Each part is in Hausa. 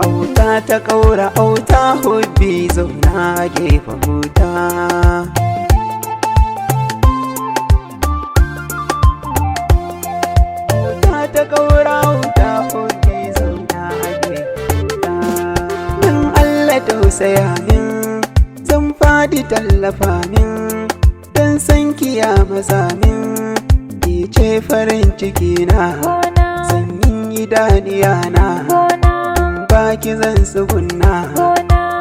Auta ta ƙaura, auta hubbi zauna gefe huta. Auta ta ƙaura, auta hubbi zauna gefe huta. Don Allah tausaya min, zan faɗi tallafa min, don san kiya maza min, ki ce farin ciki na, sanyin idaniya na. Baki zan tsugunna,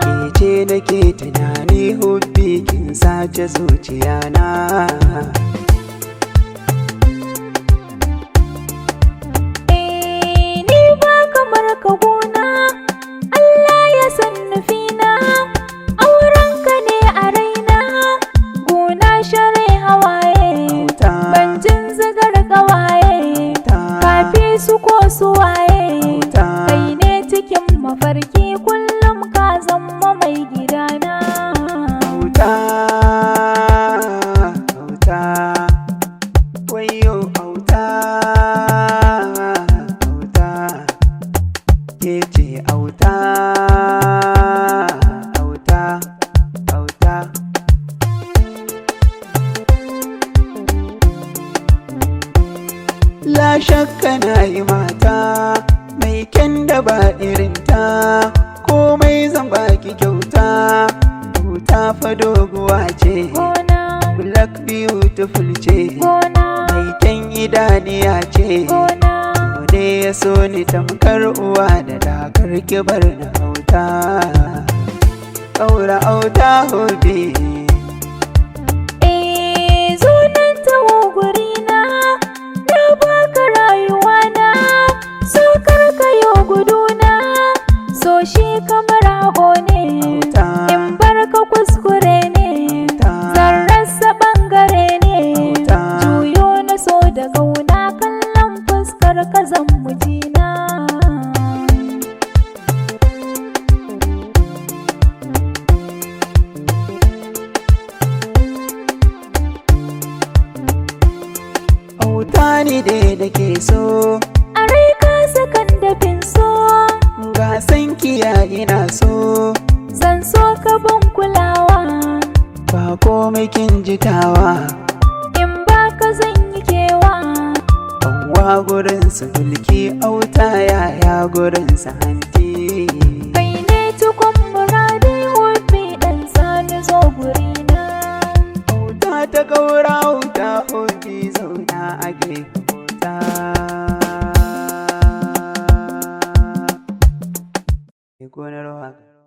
ke ce nake tunani, hubbi kin sace zuciyana. Ni ba kamar ka gona, Allah ya san nufina, aurenka ne a raina, gona share hawaye, ban jin zigar ƙawaye, kafi su ko su waye, kai ne cikin mafarki kullum ka zama mai gidana. Auta, auta, wayo auta, auta, ke ce auta, auta, auta. La shakka na yi mata mai kyan da ba irinta, komai zan baki kyauta, auta fa doguwa ce, black beautiful ce, mai kyan idaniya ce, ne ya so ni tamkar uwa da dakar kibar na auta. Ƙaura auta hobi, shi kamar ago ne, in barka kuskure ne, zan rasa bangare ne, juyo na so da ƙauna kallon fuskar ka zan mujina. auta ni dai da ke so, a rai ka sakan dafin so, ga san kiya ina so, zan so ka ban kulawa, ba komai kin jitawa, in baka zan yi kewa, kanwa gurin su mulki, auta yaya gurin su hanti. kai ne tukun muradi, hobi dan sani zo gurina. Auta ta ƙaura, auta hobi zauna a gefe huta. Gonar waka.